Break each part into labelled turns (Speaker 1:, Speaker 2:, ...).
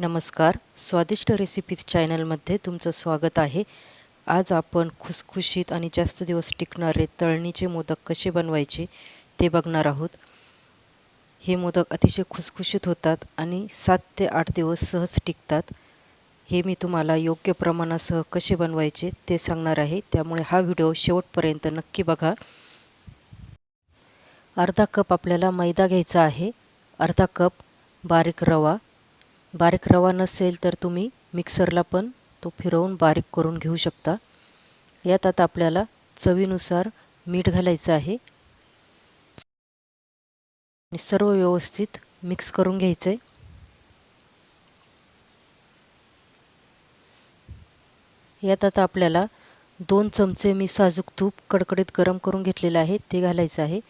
Speaker 1: नमस्कार, स्वादिष्ट रेसिपीज चॅनलमध्ये तुमचं स्वागत आहे। आज आपण खुसखुशीत आणि जास्त दिवस टिकणारे तळणीचे मोदक कसे बनवायचे ते बघणार आहोत। हे मोदक अतिशय खुसखुशीत होतात आणि 7 ते 8 दिवस सहज टिकतात। हे मी तुम्हाला योग्य प्रमाणासह कसे बनवायचे ते सांगणार आहे, त्यामुळे हा व्हिडिओ शेवटपर्यंत नक्की बघा। अर्धा कप आपल्याला मैदा घ्यायचा आहे, अर्धा कप बारीक रवा नसेल तर तुम्ही मिक्सरला पण तो फिरवून बारीक करून घेऊ शकता। यात आता आपल्याला चवीनुसार मीठ घालायचं आहे आणि सर्व व्यवस्थित मिक्स करून घ्यायचे। यात आता आपल्याला 2 चमचे मी साजूक तूप कडकडीत गरम करून घेतलेले आहे ते घालायचं आहे।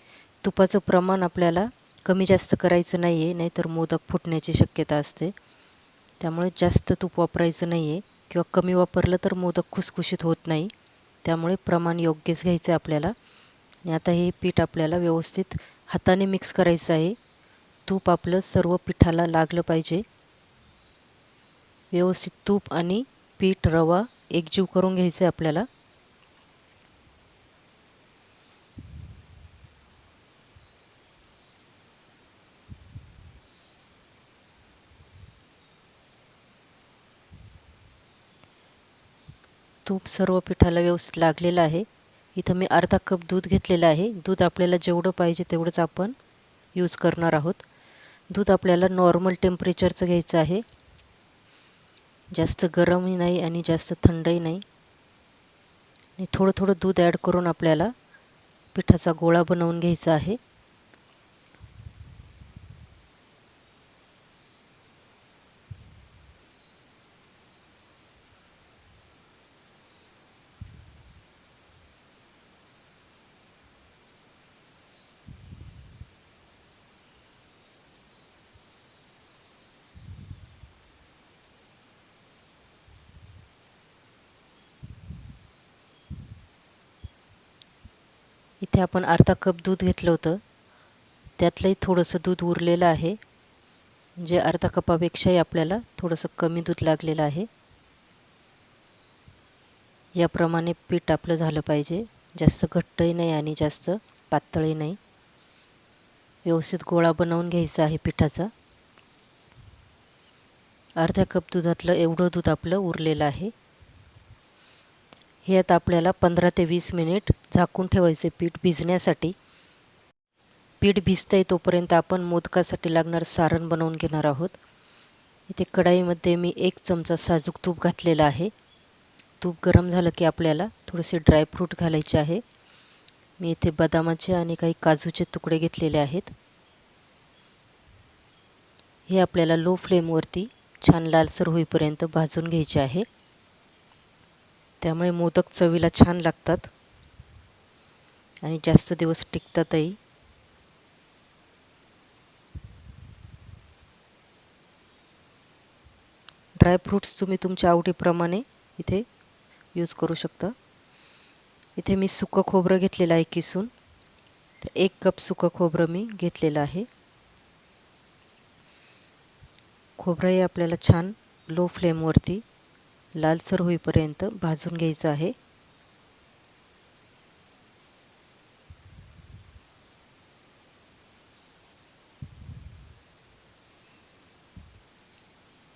Speaker 1: तुपाचं प्रमाण आपल्याला कमी जास्त करायचं नाहीये, नाहीतर मोदक फुटण्याची शक्यता असते। त्यामुळे जास्त तूप वापरायचं नाहीये किंवा कमी वापरलं तर मोदक खुसखुशीत होत नाही। त्यामुळे प्रमाण योग्यच घ्यायचं आपल्याला। आणि आता हे पीठ आपल्याला व्यवस्थित हाताने मिक्स करायचं आहे। तूप आपलं सर्व पिठाला लागलं पाहिजे। व्यवस्थित तूप आणि पीठ रवा एकजीव करून घ्यायचं आहे आपल्याला। तूप सर्व पिठाला व्यवस्थित लागलेलं आहे। इथं मी अर्धा कप दूध घेतलेलं आहे। दूध आपल्याला जेवढं पाहिजे तेवढंच आपण यूज करणार आहोत। दूध आपल्याला नॉर्मल टेम्परेचरचं घ्यायचं आहे, जास्त गरमही नाही आणि जास्त थंडही नाही। आणि थोडं थोडं दूध ॲड करून आपल्याला पिठाचा गोळा बनवून घ्यायचा आहे। इथे आपण अर्धा कप दूध घेतलं होतं, त्यातलंही थोडंसं दूध उरलेलं आहे। म्हणजे अर्धा कपापेक्षाही आपल्याला थोडंसं कमी दूध लागलेलं आहे। याप्रमाणे पीठ आपलं झालं पाहिजे, जास्त घट्टही नाही आणि जास्त पातळही नाही। व्यवस्थित गोळा बनवून घ्यायचा आहे पिठाचा। अर्ध्या कप दुधातलं एवढं दूध आपलं उरलेलं आहे। हे आता आपल्याला 15 ते 20 मिनिट झाकून ठेवायचे पीठ भिजण्यासाठी। पीठ भिजतंय तोपर्यंत आपण मोदकासाठी लागणार सारण बनवून घेणार आहोत। इथे कढईमध्ये मी 1 चमचा साजूक तूप घातलेला आहे। तूप गरम झालं की आपल्याला थोडेसे ड्रायफ्रूट घालायचे आहे। मी इथे बदामाचे आणि काही काजूचे तुकडे घेतलेले आहेत। हे आपल्याला लो फ्लेमवरती छान लालसर होईपर्यंत भाजून घ्यायचे आहे, त्यामुळे मोदक चवीला छान लागतात आणि जास्त दिवस टिकतातही। ड्रायफ्रूट्स तुम्ही तुमच्या आवडीप्रमाणे इथे यूज करू शकता। इथे मी सुकं खोबरं घेतलेलं आहे किसून, 1 कप सुकं खोबरं मी घेतलेलं आहे। खोबरंही आपल्याला छान लो फ्लेमवरती लालसर होईपर्यंत भाजून घ्यायचं आहे।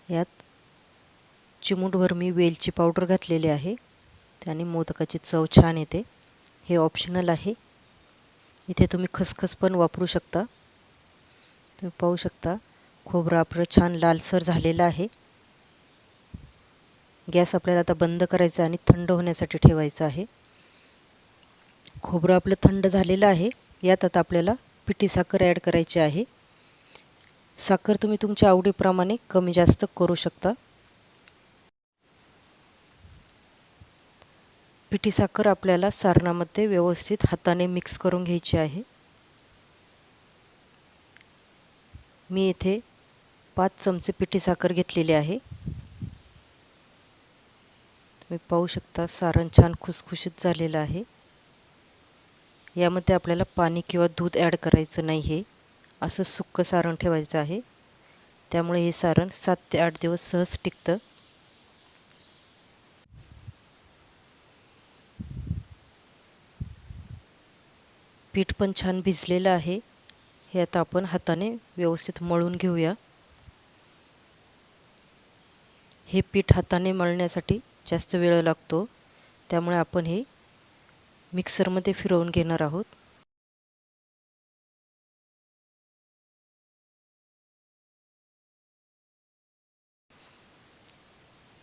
Speaker 1: यात चिमूटभर मी वेलची पावडर घातलेली आहे, त्याने मोदकाची चव छान येते। हे ऑप्शनल आहे। इथे तुम्ही खसखस पण वापरू शकता। तुम्ही पाहू शकता खोबरं आपलं छान लालसर झालेलं आहे। गॅस आपल्याला आता बंद करायचा आणि थंड होण्यासाठी ठेवायचं आहे। खोबरं आपलं थंड झालेलं आहे। यात आता आपल्याला पिठी साखर ॲड करायची आहे। साखर तुम्ही तुमच्या आवडीप्रमाणे कमी जास्त करू शकता। पिठी साखर आपल्याला सारणामध्ये व्यवस्थित हाताने मिक्स करून घ्यायची आहे। मी इथे 5 चमचे पिठी साखर घेतलेली आहे। तुम्ही पाहू शकता सारण छान खुसखुशीत झालेलं आहे। यामध्ये आपल्याला पाणी किंवा दूध ॲड करायचं नाही, हे असं सुक्कं सारण ठेवायचं आहे। त्यामुळे हे सारण 7 ते 8 दिवस सहज टिकतं. पीठ पण छान भिजलेलं आहे. हे आता आपण हाताने व्यवस्थित मळून घेऊया. हे पीठ हाताने मळण्यासाठी जास्त वेळ लागतो, त्यामुळे आपण हे मिक्सरमध्ये फिरवून घेणार आहोत.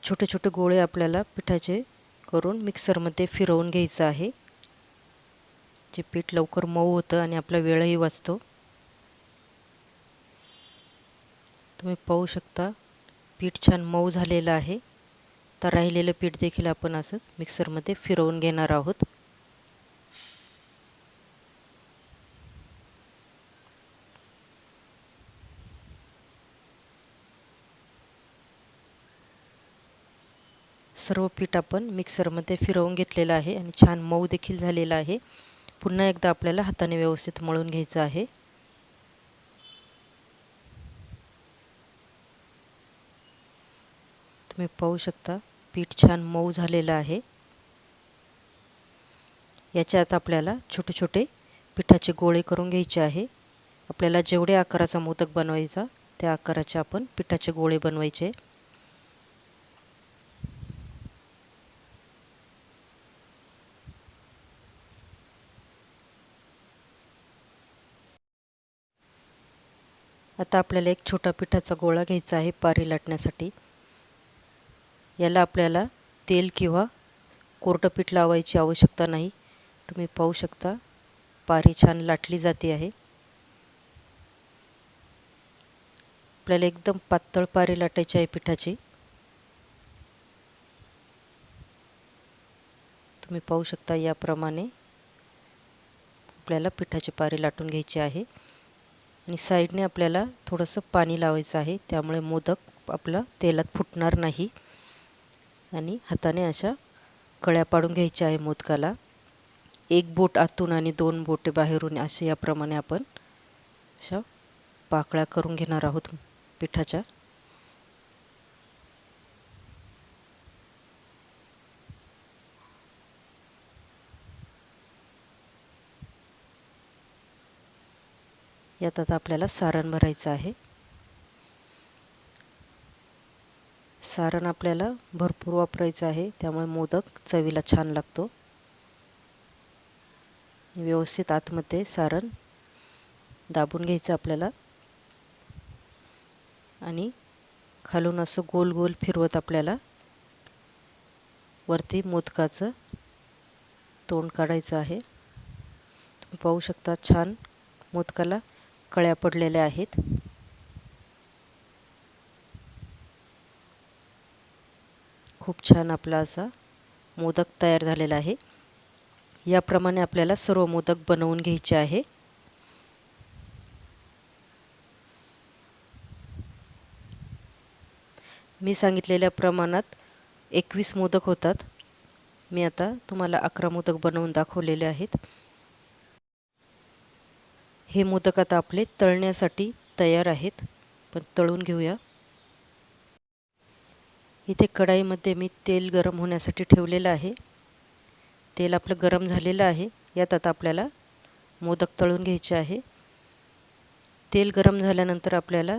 Speaker 1: छोटे छोटे गोळे आपल्याला पिठाचे करून मिक्सरमध्ये फिरवून घ्यायचं आहे. जे पीठ लवकर मऊ होतं आणि आपला वेळही वाचतो. तुम्ही पाहू शकता पीठ छान मऊ झालेलं आहे. तर राहिलेलं पीठ देखील आपण असंच मिक्सरमध्ये फिरवून घेणार आहोत. सर्व पीठ आपण मिक्सरमध्ये फिरवून घेतलेलं आहे आणि छान मऊ देखील झालेलं आहे. पुन्हा एकदा आपल्याला हाताने व्यवस्थित मळून घ्यायचं आहे. तुम्ही पाहू शकता पीठ छान मऊ झालेलं आहे. याच्यात आपल्याला छोटे छोटे पिठाचे गोळे करून घ्यायचे आहे. आपल्याला जेवढ्या आकाराचा मोदक बनवायचा त्या आकाराचे आपण पिठाचे गोळे बनवायचे. आता आपल्याला एक छोटा पिठाचा गोळा घ्यायचा आहे पारी लाटण्यासाठी. याला आपल्याला तेल किंवा कोरडं पीठ लावायची आवश्यकता नाही. तुम्ही पाहू शकता पारी छान लाटली जाते आहे. आपल्याला एकदम पातळ पारी लाटायची आहे पिठाची. तुम्ही पाहू शकता याप्रमाणे आपल्याला पिठाची पारी लाटून घ्यायची आहे. आणि साईडने आपल्याला थोडंसं पाणी लावायचं आहे, त्यामुळे मोदक आपला तेलात फुटणार नाही. आणि हाताने अशा कळ्या पाडून घ्यायच्या आहे मोदकाला. एक बोट आतून आणि 2 बोटे बाहेरून असे याप्रमाणे आपण अशा पाकळ्या करून घेणार आहोत पिठाच्या. यात आता आपल्याला सारण भरायचं आहे. सारण आपल्याला भरपूर वापरायचं आहे, त्यामुळे मोदक चवीला छान लागतो. व्यवस्थित आतमध्ये सारण दाबून घ्यायचं आपल्याला आणि खालून असं गोल गोल फिरवत आपल्याला वरती मोदकाचं तोंड काढायचं आहे. तुम्ही पाहू शकता छान मोदकाला कळ्या पडलेल्या आहेत. खूप छान आपला असा मोदक तयार झालेला आहे. याप्रमाणे आपल्याला सर्व मोदक बनवून घ्यायचे आहे. मी सांगितलेल्या प्रमाणात 21 मोदक होतात. मी आता तुम्हाला 11 मोदक बनवून दाखवलेले आहेत. हे मोदक आता आपले तळण्यासाठी तयार आहेत. पण तळून घेऊया. इथे कढईमध्ये मी तेल गरम होण्यासाठी ठेवलेलं आहे. तेल आपलं गरम झालेलं आहे. यात आता आपल्याला मोदक तळून घ्यायचे आहे. तेल गरम झाल्यानंतर आपल्याला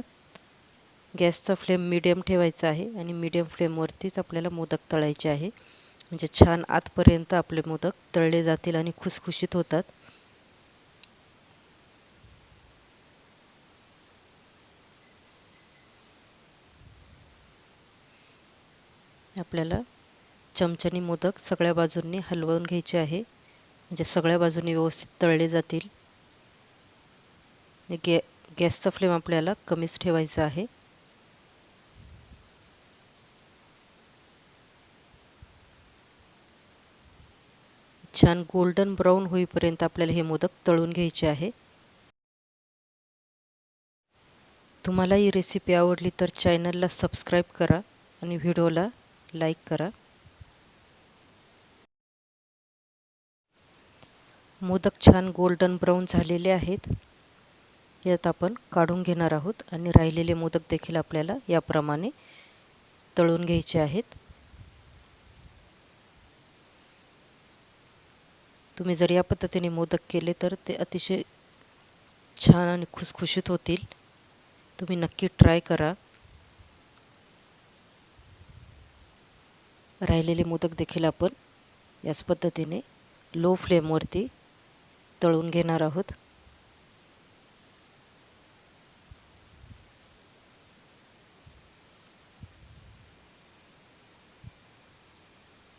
Speaker 1: गॅसचा फ्लेम मीडियम ठेवायचा आहे आणि मीडियम फ्लेमवरतीच आपल्याला मोदक तळायचे आहे. म्हणजे छान आतपर्यंत आपले मोदक तळले जातील आणि खुसखुशीत होतात. आपल्याला चमच्यानी मोदक सगळ्या बाजूंनी हलवून घ्यायचे आहे, म्हणजे सगळ्या बाजूंनी व्यवस्थित तळले जातील. गॅसचा फ्लेम आपल्याला कमीच ठेवायचा आहे. छान गोल्डन ब्राऊन होईपर्यंत आपल्याला हे मोदक तळून घ्यायचे आहे. तुम्हाला ही रेसिपी आवडली तर चॅनलला सबस्क्राईब करा आणि व्हिडिओला लाईक करा. मोदक छान गोल्डन ब्राऊन झालेले आहेत. यात आपण काढून घेणार आहोत आणि राहिलेले मोदक देखील आपल्याला याप्रमाणे तळून घ्यायचे आहेत। तुम्ही जर या पद्धतीने मोदक केले तर ते अतिशय छान आणि खुसखुशीत होतील। तुम्ही नक्की ट्राय करा। राहिलेले मोदक देखील आपण याच पद्धतीने लो फ्लेमवरती तळून घेणार आहोत।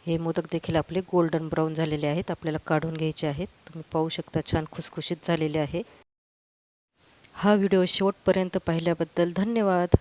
Speaker 1: हे मोदक देखील आपले गोल्डन ब्राउन झालेले आहेत, आपल्याला काढून घ्यायचे आहेत। तुम्ही पाहू शकता छान खुसखुशीत झालेले आहे। हा व्हिडिओ शेवटपर्यंत पाहिल्याबद्दल धन्यवाद।